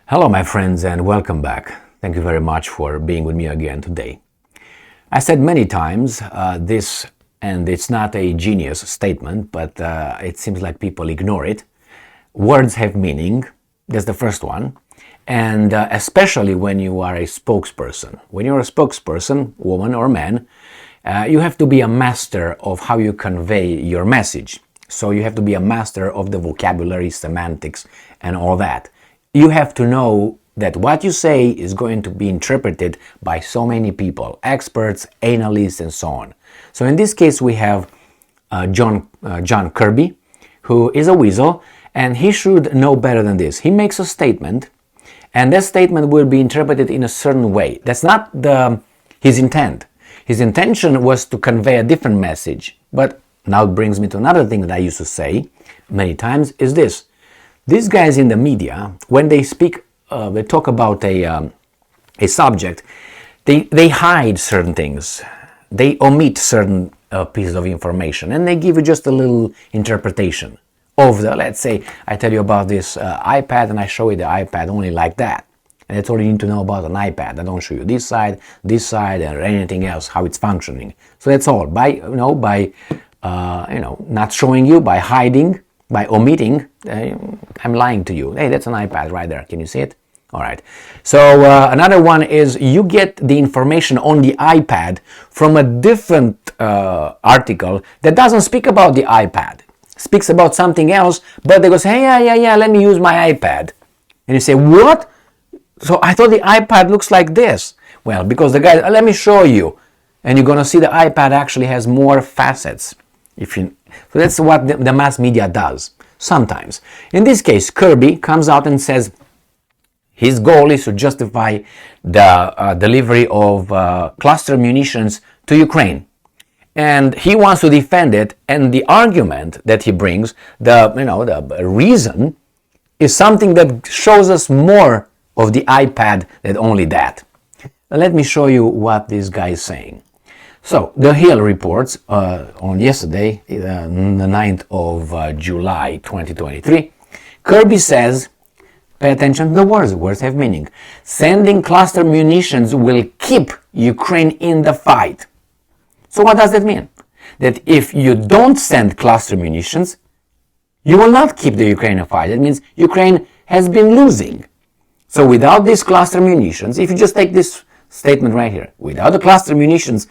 Hello, my friends, and welcome back. Thank you very much for being with me again today. I said many times this, and it's not a genius statement, but it seems like people ignore it. Words have meaning. That's the first one. And especially when you are a spokesperson. When you're a spokesperson, woman or man, you have to be a master of how you convey your message. So you have to be a master of the vocabulary, semantics, and all that. You have to know that what you say is going to be interpreted by so many people, experts, analysts, and so on. So in this case, we have John Kirby, who is a weasel, and he should know better than this. He makes a statement, and that statement will be interpreted in a certain way. That's not his intent. His intention was to convey a different message. But now it brings me to another thing that I used to say many times, is this. These guys in the media, when they speak, they talk about a subject, they hide certain things. They omit certain pieces of information, and they give you just a little interpretation of the, let's say, I tell you about this iPad, and I show you the iPad only like that. And that's all you need to know about an iPad. I don't show you this side, or anything else, how it's functioning. So that's all. By not showing you, by hiding, by omitting, I'm lying to you. Hey, that's an iPad right there. Can you see it? All right. So another one is you get the information on the iPad from a different article that doesn't speak about the iPad. Speaks about something else, but they go say, yeah, let me use my iPad. And you say, what? So I thought the iPad looks like this. Well, because the guy, let me show you. And you're going to see the iPad actually has more facets. So that's what the mass media does, sometimes. In this case, Kirby comes out and says his goal is to justify the delivery of cluster munitions to Ukraine. And he wants to defend it, and the argument that he brings, the reason, is something that shows us more of the iPad than only that. Let me show you what this guy is saying. So, The Hill reports on yesterday, the 9th of July 2023, Kirby says, pay attention to the words have meaning. Sending cluster munitions will keep Ukraine in the fight. So what does that mean? That if you don't send cluster munitions, you will not keep the Ukraine in the fight. That means Ukraine has been losing. So without these cluster munitions, if you just take this statement right here, without the cluster munitions,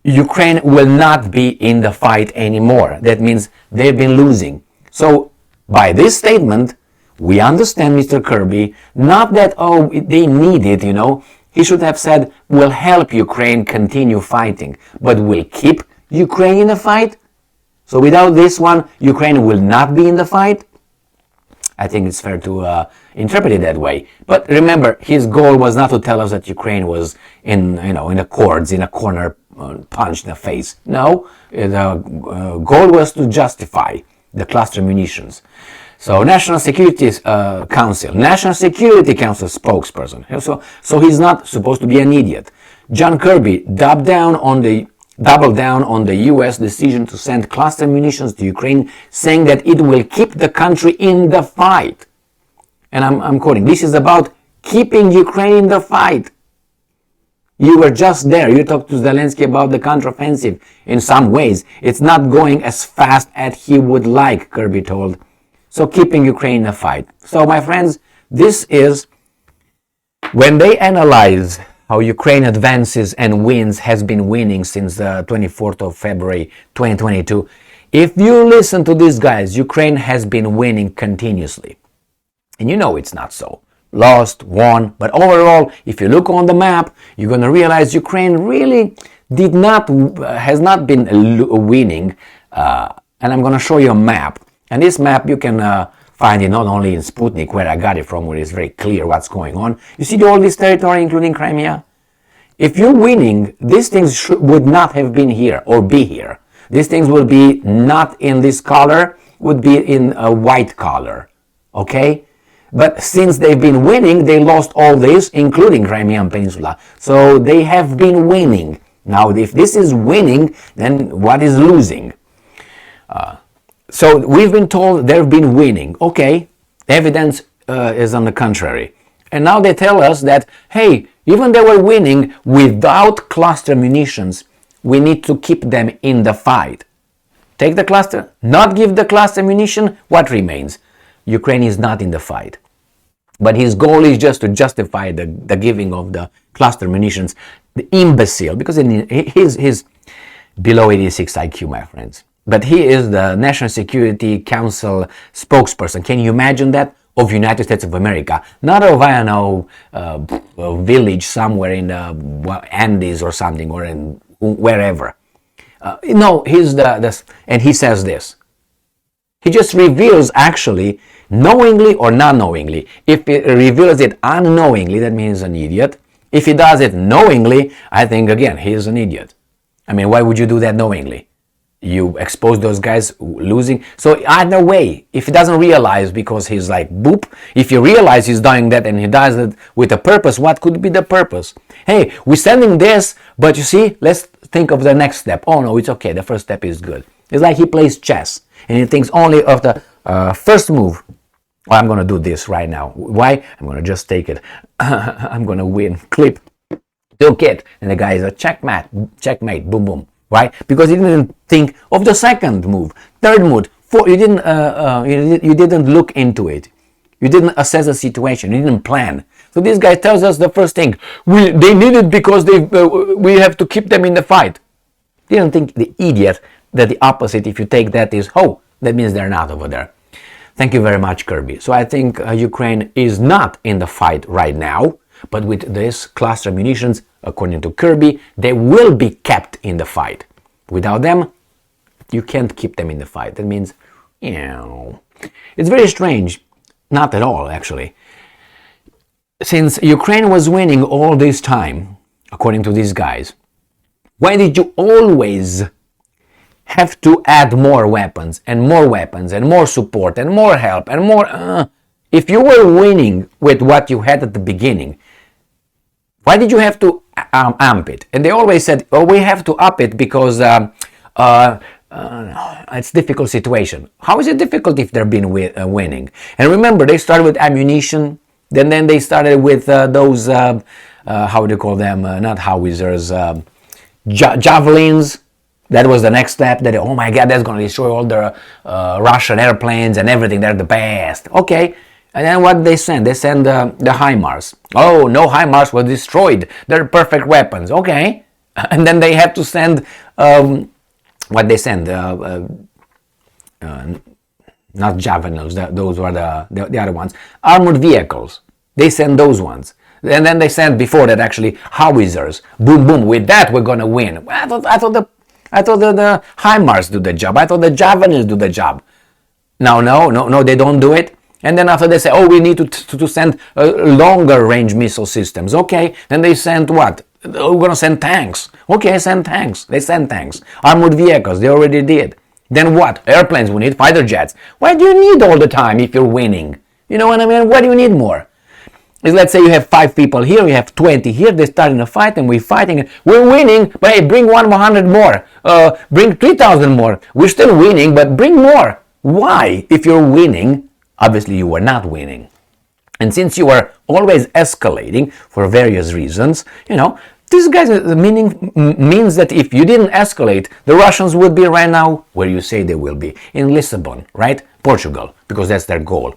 Ukraine will not be in the fight anymore. That means they've been losing. So by this statement, we understand Mr. Kirby, not that, they need it, He should have said, we'll help Ukraine continue fighting, but we'll keep Ukraine in the fight. So without this one, Ukraine will not be in the fight. I think it's fair to interpret it that way. But remember, his goal was not to tell us that Ukraine was in the cords, in a corner, punched in the face. No, the goal was to justify the cluster munitions. So National Security Council spokesperson. So he's not supposed to be an idiot. John Kirby doubled down on the U.S. decision to send cluster munitions to Ukraine, saying that it will keep the country in the fight. And I'm quoting, this is about keeping Ukraine in the fight. You were just there. You talked to Zelensky about the counteroffensive. In some ways, it's not going as fast as he would like, Kirby told. So keeping Ukraine in the fight. So my friends, this is when they analyze how Ukraine advances and wins, has been winning since the 24th of February 2022. If you listen to these guys, Ukraine has been winning continuously. And it's not so. Lost, won, but overall, if you look on the map, you're going to realize Ukraine really has not been winning. And I'm going to show you a map. And this map you can find it not only in Sputnik, where I got it from, where it's very clear what's going on. You see all this territory, including Crimea? If you're winning, these things would not have been here or be here. These things would be not in this color, would be in a white color. Okay? But since they've been winning, they lost all this, including Crimean Peninsula. So they have been winning. Now, if this is winning, then what is losing? So we've been told they've been winning. Okay, evidence is on the contrary. And now they tell us that, hey, even they were winning without cluster munitions, we need to keep them in the fight. Take the cluster, not give the cluster munition, what remains? Ukraine is not in the fight. But his goal is just to justify the giving of the cluster munitions. The imbecile, because he's below 86 IQ, my friends. But he is the National Security Council spokesperson. Can you imagine that? Of United States of America. Not of, I don't know, a village somewhere in the Andes or something, or in wherever. No, he's and he says this. He just reveals, actually, knowingly or not knowingly. If he reveals it unknowingly, that means an idiot. If he does it knowingly, I think, again, he is an idiot. I mean, why would you do that knowingly? You expose those guys losing. So either way, if he doesn't realize because he's like, boop, if you realize he's doing that and he does it with a purpose, what could be the purpose? Hey, we're sending this, but you see, let's think of the next step. Oh no, it's okay, the first step is good. It's like he plays chess and he thinks only of the first move. Well, I'm going to do this right now. Why? I'm going to just take it. I'm going to win. Clip. Took it. And the guy is a checkmate, boom, boom. Right? Because he didn't think of the second move, third move, fourth. You didn't look into it. You didn't assess the situation. You didn't plan. So this guy tells us the first thing. They need it because we have to keep them in the fight. Didn't think, the idiot, that the opposite, if you take that, is, oh, that means they're not over there. Thank you very much, Kirby. So I think Ukraine is not in the fight right now, but with this cluster munitions, according to Kirby, they will be kept in the fight. Without them, you can't keep them in the fight. That means, it's very strange. Not at all, actually. Since Ukraine was winning all this time, according to these guys, why did you always have to add more weapons and more support and more help and more? If you were winning with what you had at the beginning, why did you have to amp it? And they always said, oh, we have to up it because it's a difficult situation. How is it difficult if they've been winning? And remember, they started with ammunition, then they started with those, how do you call them, not howitzers, javelins. That was the next step. That, oh my God, that's going to destroy all the Russian airplanes and everything. They're the best. Okay. And then what they send? They send the HIMARS. Oh, no, HIMARS were destroyed. They're perfect weapons. Okay. And then they have to send, what they send? Not javelins. Those were the other ones. Armored vehicles. They send those ones. And then they sent, before that, actually, howitzers. Boom, boom. With that, we're going to win. I thought the HIMARS do the job. I thought the javelins do the job. No, they don't do it. And then after they say, oh, we need to send longer range missile systems. Okay, then they send what? We're going to send tanks. Okay, send tanks. They send tanks. Armored vehicles, they already did. Then what? Airplanes, we need fighter jets. Why do you need all the time if you're winning? You know what I mean? Why do you need more? Is, let's say you have 5 people here, you have 20 here, they start in a fight and we're fighting. We're winning, but hey, bring 100 more. Bring 3,000 more. We're still winning, but bring more. Why? If you're winning, obviously you were not winning. And since you are always escalating for various reasons, this guy's meaning means that if you didn't escalate, the Russians would be right now where you say they will be, in Lisbon, right? Portugal, because that's their goal.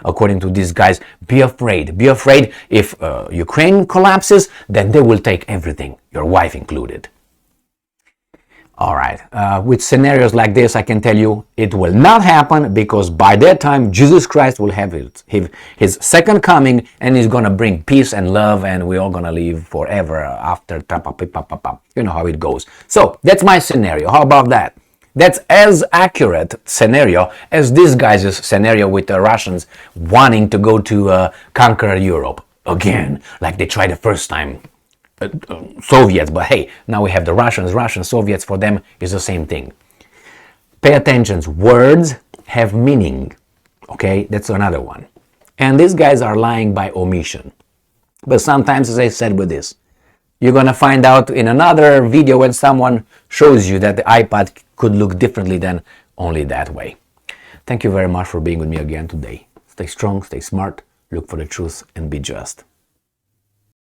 According to these guys, be afraid. Be afraid if Ukraine collapses, then they will take everything, your wife included. All right, with scenarios like this, I can tell you it will not happen, because by that time, Jesus Christ will have his second coming, and he's going to bring peace and love, and we're all going to live forever after. You know how it goes. So that's my scenario. How about that? That's as accurate scenario as this guy's scenario with the Russians wanting to go to conquer Europe again, like they tried the first time. Soviets, but hey, now we have the Russians, Soviets, for them is the same thing. Pay attention, words have meaning, okay? That's another one. And these guys are lying by omission. But sometimes, as I said with this, you're going to find out in another video when someone shows you that the iPad could look differently than only that way. Thank you very much for being with me again today. Stay strong, stay smart, look for the truth and be just.